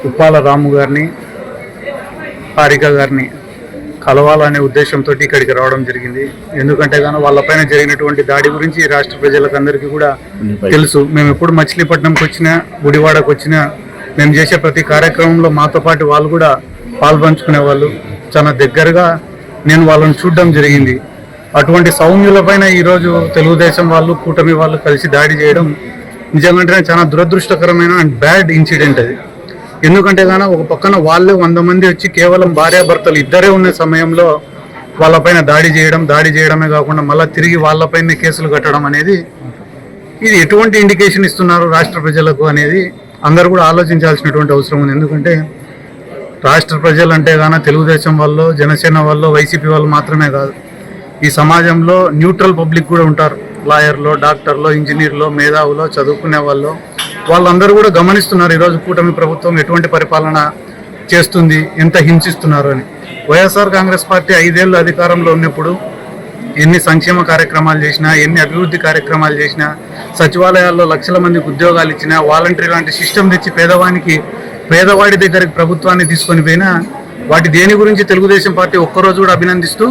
ఉప్పాల రాము గారిని, హారిక గారిని కలవాలనే ఉద్దేశంతో ఇక్కడికి రావడం జరిగింది. ఎందుకంటే కానీ వాళ్ళపైన జరిగినటువంటి దాడి గురించి రాష్ట్ర ప్రజలకు అందరికీ కూడా తెలుసు. మేము ఎప్పుడు మచిలీపట్నంకి వచ్చినా, గుడివాడకు వచ్చినా, మేము చేసే ప్రతి కార్యక్రమంలో మాతో పాటు వాళ్ళు కూడా పాల్పంచుకునే వాళ్ళు. చాలా దగ్గరగా నేను వాళ్ళని చూడడం జరిగింది. అటువంటి సౌమ్యులపైన ఈరోజు తెలుగుదేశం వాళ్ళు, కూటమి వాళ్ళు కలిసి దాడి చేయడం నిజంగానే చాలా దురదృష్టకరమైన అండ్ బ్యాడ్ ఇన్సిడెంట్ అది. ఎందుకంటే కానీ ఒక పక్కన వాళ్ళే 100 మంది వచ్చి కేవలం భార్యాభర్తలు ఇద్దరే ఉన్న సమయంలో వాళ్ళపైన దాడి చేయడమే కాకుండా మళ్ళీ తిరిగి వాళ్ళపైన కేసులు కట్టడం అనేది ఇది ఎటువంటి ఇండికేషన్ ఇస్తున్నారు రాష్ట్ర ప్రజలకు అనేది అందరూ కూడా ఆలోచించాల్సినటువంటి అవసరం ఉంది. ఎందుకంటే రాష్ట్ర ప్రజలు అంటే కానీ తెలుగుదేశం వాళ్ళు, జనసేన వాళ్ళు, వైసీపీ వాళ్ళు మాత్రమే కాదు, ఈ సమాజంలో న్యూట్రల్ పబ్లిక్ కూడా ఉంటారు. లాయర్లో, డాక్టర్లో, ఇంజనీర్లో, మేధావులో, చదువుకునే వాళ్ళు, వాళ్ళందరూ కూడా గమనిస్తున్నారు ఈరోజు కూటమి ప్రభుత్వం ఎటువంటి పరిపాలన చేస్తుంది, ఎంత హింసిస్తున్నారు అని. వైఎస్ఆర్ కాంగ్రెస్ పార్టీ 5 ఏళ్ళు అధికారంలో ఉన్నప్పుడు ఎన్ని సంక్షేమ కార్యక్రమాలు చేసినా, ఎన్ని అభివృద్ధి కార్యక్రమాలు చేసినా, సచివాలయాల్లో లక్షల మందికి ఉద్యోగాలు ఇచ్చినా, వాలంటీర్ లాంటి సిస్టమ్ తెచ్చి పేదవాడి దగ్గరికి ప్రభుత్వాన్ని తీసుకొని పోయినా వాటి దేని గురించి తెలుగుదేశం పార్టీ ఒక్కరోజు కూడా అభినందిస్తూ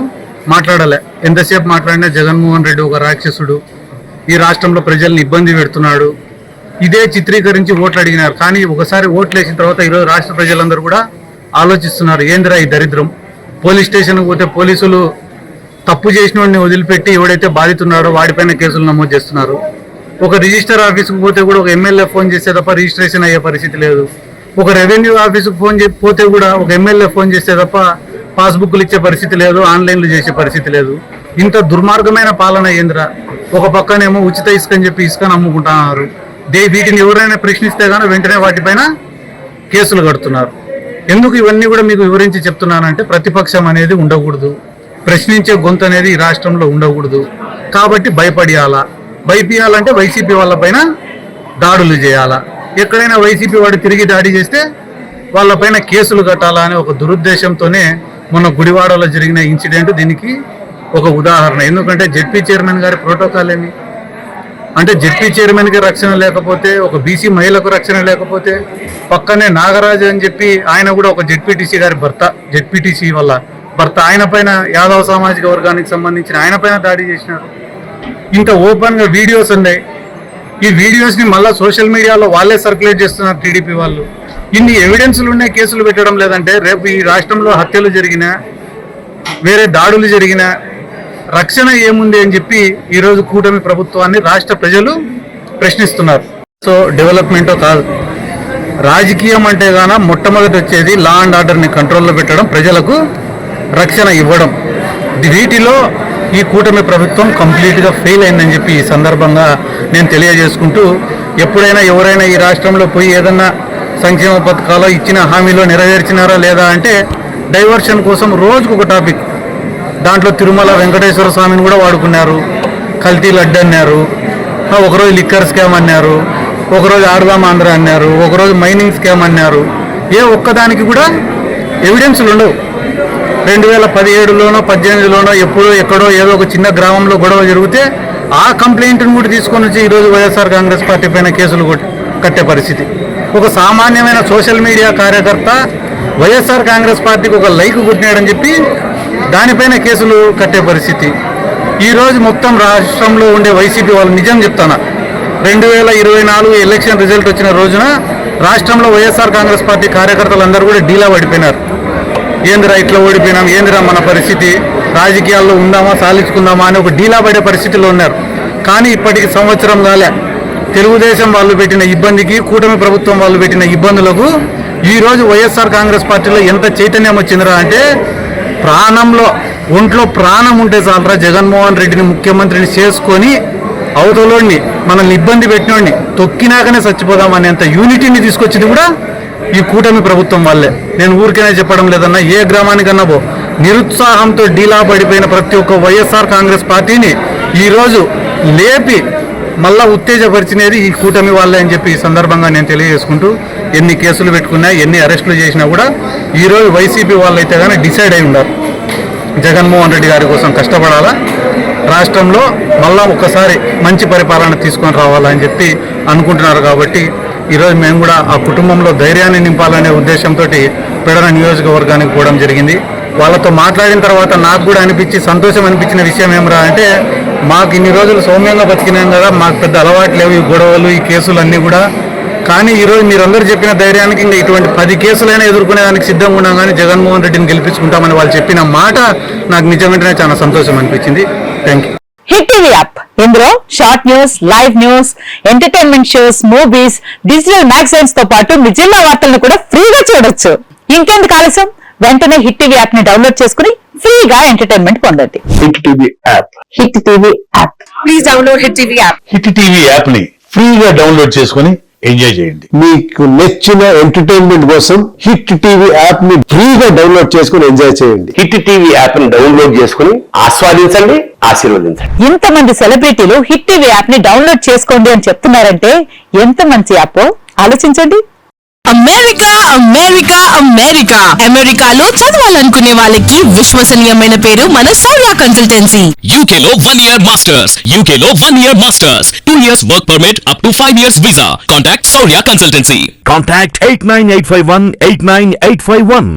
మాట్లాడలే. ఎంతసేపు మాట్లాడినా జగన్మోహన్ రెడ్డి ఒక రాక్షసుడు, ఈ రాష్ట్రంలో ప్రజల్ని ఇబ్బంది పెడుతున్నాడు, ఇదే చిత్రీకరించి ఓట్లు అడిగినారు. కానీ ఒకసారి ఓట్లు వేసిన తర్వాత ఈరోజు రాష్ట్ర ప్రజలందరూ కూడా ఆలోచిస్తున్నారు, ఏందిరా ఈ దరిద్రం. పోలీస్ స్టేషన్కి పోతే పోలీసులు తప్పు చేసిన వాడిని వదిలిపెట్టి ఎవడైతే బాధితున్నాడో వాడిపైన కేసులు నమోదు చేస్తున్నారు. ఒక రిజిస్టర్ ఆఫీస్కి పోతే కూడా ఒక ఎమ్మెల్యే ఫోన్ చేస్తే తప్ప రిజిస్ట్రేషన్ అయ్యే పరిస్థితి లేదు. ఒక రెవెన్యూ ఆఫీస్కి పోతే కూడా ఒక ఎమ్మెల్యే ఫోన్ చేస్తే తప్ప పాస్బుక్లు ఇచ్చే పరిస్థితి లేదు, ఆన్లైన్లు చేసే పరిస్థితి లేదు. ఇంత దుర్మార్గమైన పాలన ఏంద్రా. ఒక పక్కనేమో ఉచిత ఇసుక అని చెప్పి ఇసుకను అమ్ముకుంటున్నారు. వీటిని ఎవరైనా ప్రశ్నిస్తే కానీ వెంటనే వాటిపైన కేసులు కడుతున్నారు. ఎందుకు ఇవన్నీ కూడా మీకు వివరించి చెప్తున్నానంటే ప్రతిపక్షం అనేది ఉండకూడదు, ప్రశ్నించే గొంతు అనేది ఈ రాష్ట్రంలో ఉండకూడదు. కాబట్టి భయపడియాలంటే వైసీపీ వాళ్ళపైన దాడులు చేయాలా, ఎక్కడైనా వైసీపీ వాడు తిరిగి దాడి చేస్తే వాళ్ళపైన కేసులు కట్టాలా అనే ఒక దురుద్దేశంతోనే మొన్న గుడివాడలో జరిగిన ఇన్సిడెంట్ దీనికి ఒక ఉదాహరణ. ఎందుకంటే జెడ్పీ చైర్మన్ గారి ప్రోటోకాల్ ఏమి అంటే, జెడ్పీ చైర్మన్కి రక్షణ లేకపోతే, ఒక బీసీ మహిళకు రక్షణ లేకపోతే, పక్కనే నాగరాజు అని చెప్పి ఆయన కూడా ఒక జెడ్పీటీసీ గారి భర్త, జెడ్పీటీసీ వల్ల భర్త, ఆయన పైన యాదవ సామాజిక వర్గానికి సంబంధించిన ఆయన పైన దాడి చేసినారు. ఇంత ఓపెన్గా వీడియోస్ ఉన్నాయి. ఈ వీడియోస్ని మళ్ళీ సోషల్ మీడియాలో వాళ్ళే సర్క్యులేట్ చేస్తున్నారు టీడీపీ వాళ్ళు. ఇన్ని ఎవిడెన్స్లు ఉన్నాయి, కేసులు పెట్టడం లేదంటే రేపు ఈ రాష్ట్రంలో హత్యలు జరిగినా, వేరే దాడులు జరిగినా రక్షణ ఏముంది అని చెప్పి ఈరోజు కూటమి ప్రభుత్వాన్ని రాష్ట్ర ప్రజలు ప్రశ్నిస్తున్నారు. సో డెవలప్మెంటో కాదు, రాజకీయం అంటే గాన మొట్టమొదటి వచ్చేది లా అండ్ ఆర్డర్ని కంట్రోల్లో పెట్టడం, ప్రజలకు రక్షణ ఇవ్వడం. వీటిలో ఈ కూటమి ప్రభుత్వం కంప్లీట్గా ఫెయిల్ అయిందని చెప్పి ఈ సందర్భంగా నేను తెలియజేసుకుంటూ, ఎప్పుడైనా ఎవరైనా ఈ రాష్ట్రంలో పోయి ఏదన్నా సంక్షేమ పథకాలు ఇచ్చిన హామీలో నెరవేర్చినారా లేదా అంటే డైవర్షన్ కోసం రోజుకు ఒక టాపిక్. దాంట్లో తిరుమల వెంకటేశ్వర స్వామిని కూడా వాడుకున్నారు, కల్తీ లడ్డు అన్నారు, ఒకరోజు లిక్కర్ స్కామ్ అన్నారు, ఒకరోజు ఆర్గామ్ ఆంధ్ర అన్నారు, ఒకరోజు మైనింగ్ స్కామ్ అన్నారు. ఏ ఒక్కదానికి కూడా ఎవిడెన్స్లు ఉండవు. 2017లోనో 18లోనో ఎప్పుడో ఎక్కడో ఏదో ఒక చిన్న గ్రామంలో గొడవ జరిగితే ఆ కంప్లైంట్ను కూడా తీసుకొని వచ్చి ఈరోజు వైఎస్ఆర్ కాంగ్రెస్ పార్టీ పైన కేసులు కట్టే పరిస్థితి. ఒక సామాన్యమైన సోషల్ మీడియా కార్యకర్త వైఎస్ఆర్ కాంగ్రెస్ పార్టీకి ఒక లైక్ కొట్టినాడని చెప్పి దానిపైన కేసులు కట్టే పరిస్థితి. ఈరోజు మొత్తం రాష్ట్రంలో ఉండే వైసీపీ వాళ్ళు నిజం చెప్తాను, 2024 ఎలక్షన్ రిజల్ట్ వచ్చిన రోజున రాష్ట్రంలో వైఎస్ఆర్ కాంగ్రెస్ పార్టీ కార్యకర్తలందరూ కూడా డీలా పడిపోయినారు. ఏందిరా ఇట్లా ఓడిపోయినాం, ఏందిరా మన పరిస్థితి, రాజకీయాల్లో ఉందామా సాధించుకుందామా అని ఒక డీలా పడే పరిస్థితిలో ఉన్నారు. కానీ ఇప్పటికి సంవత్సరం కాలే, తెలుగుదేశం వాళ్ళు పెట్టిన ఇబ్బందికి, కూటమి ప్రభుత్వం వాళ్ళు పెట్టిన ఇబ్బందులకు ఈరోజు వైఎస్ఆర్ కాంగ్రెస్ పార్టీలో ఎంత చైతన్యం వచ్చిందిరా అంటే, ఒంట్లో ప్రాణం ఉంటే చాలరా జగన్మోహన్ రెడ్డిని ముఖ్యమంత్రిని చేసుకొని అవతలోని మనల్ని ఇబ్బంది పెట్టినోడిని తొక్కినాకనే చచ్చిపోదామనేంత యూనిటీని తీసుకొచ్చింది కూడా ఈ కూటమి ప్రభుత్వం వల్లే. నేను ఊరికైనా చెప్పడం లేదన్నా, ఏ గ్రామానికన్నా నిరుత్సాహంతో డీలా పడిపోయిన ప్రతి ఒక్క వైఎస్ఆర్ కాంగ్రెస్ పార్టీని ఈరోజు లేపి మళ్ళా ఉత్తేజపరిచినది ఈ కూటమి వాళ్ళే అని చెప్పి ఈ సందర్భంగా నేను తెలియజేసుకుంటూ, ఎన్ని కేసులు పెట్టుకున్నా, ఎన్ని అరెస్టులు చేసినా కూడా ఈరోజు వైసీపీ వాళ్ళు అయితే కానీ డిసైడ్ అయి ఉన్నారు, జగన్మోహన్ రెడ్డి గారి కోసం కష్టపడాలా, రాష్ట్రంలో మళ్ళా ఒక్కసారి మంచి పరిపాలన తీసుకొని రావాలని చెప్పి అనుకుంటున్నారు. కాబట్టి ఈరోజు మేము కూడా ఆ కుటుంబంలో ధైర్యాన్ని నింపాలనే ఉద్దేశంతో పెడన నియోజకవర్గానికి పోవడం జరిగింది. వాళ్ళతో మాట్లాడిన తర్వాత నాకు కూడా సంతోషం అనిపించిన విషయం ఏమరా అంటే, మాకు ఇన్ని రోజులు సౌమ్యంగా బతికినాం కదా, మాకు పెద్ద అలవాటు లేవు ఈ గొడవలు ఈ కేసులు అన్నీ కూడా. కానీ ఈరోజు మీరందరూ చెప్పిన ధైర్యానికి ఇంకా ఇటువంటి 10 కేసులైనా ఎదుర్కొనేదానికి సిద్ధంగా ఉన్నాం, కానీ జగన్మోహన్ రెడ్డిని గెలిపించుకుంటామని వాళ్ళు చెప్పిన మాట నాకు నిజంగానే చాలా సంతోషం అనిపించింది. Thank you. Hit TV app, ఇందులో short news, live news, entertainment shows, movies, digital magazines తో పాటు మీ జిల్లా వార్తలను కూడా ఫ్రీగా చూడొచ్చు. ఇంకెందుకు ఆలస్యం, వెంటనే హిట్ టీవీ యాప్ ని డౌన్లోడ్ చేసుకుని ఫ్రీగా ఎంటర్టైన్మెంట్ పొందండి. Hit TV app. Hit TV app, please download hit TV app. Hit TV app ని ఫ్రీగా డౌన్లోడ్ చేసుకుని ఎంజాయ్ చేయండి. మీకు నచ్చిన ఎంటర్టైన్మెంట్ కోసం హిట్ టీవీ యాప్ ని ఫ్రీగా డౌన్లోడ్ చేసుకుని ఎంజాయ్ చేయండి. హిట్ టీవీ యాప్ ని డౌన్లోడ్ చేసుకుని ఆస్వాదించండి, ఆశీర్వదించండి. ఇంతమంది సెలబ్రిటీలు హిట్ టీవీ యాప్ ని డౌన్లోడ్ చేసుకోండి అని చెప్తున్నారంటే ఎంత మంచి యాప్ ఆలోచించండి. అమెరికా అమెరికా అమెరికా అమెరికాలో చదవాలనుకునే వాళ్ళకి విశ్వసనీయమైన పేరు మన సౌర్య కన్సల్టెన్సీ. UK లో 1 year masters, UK లో 1 year masters, 2 years work permit up to 5 years visa. Contact Saurya Consultancy. Contact 89851 89851.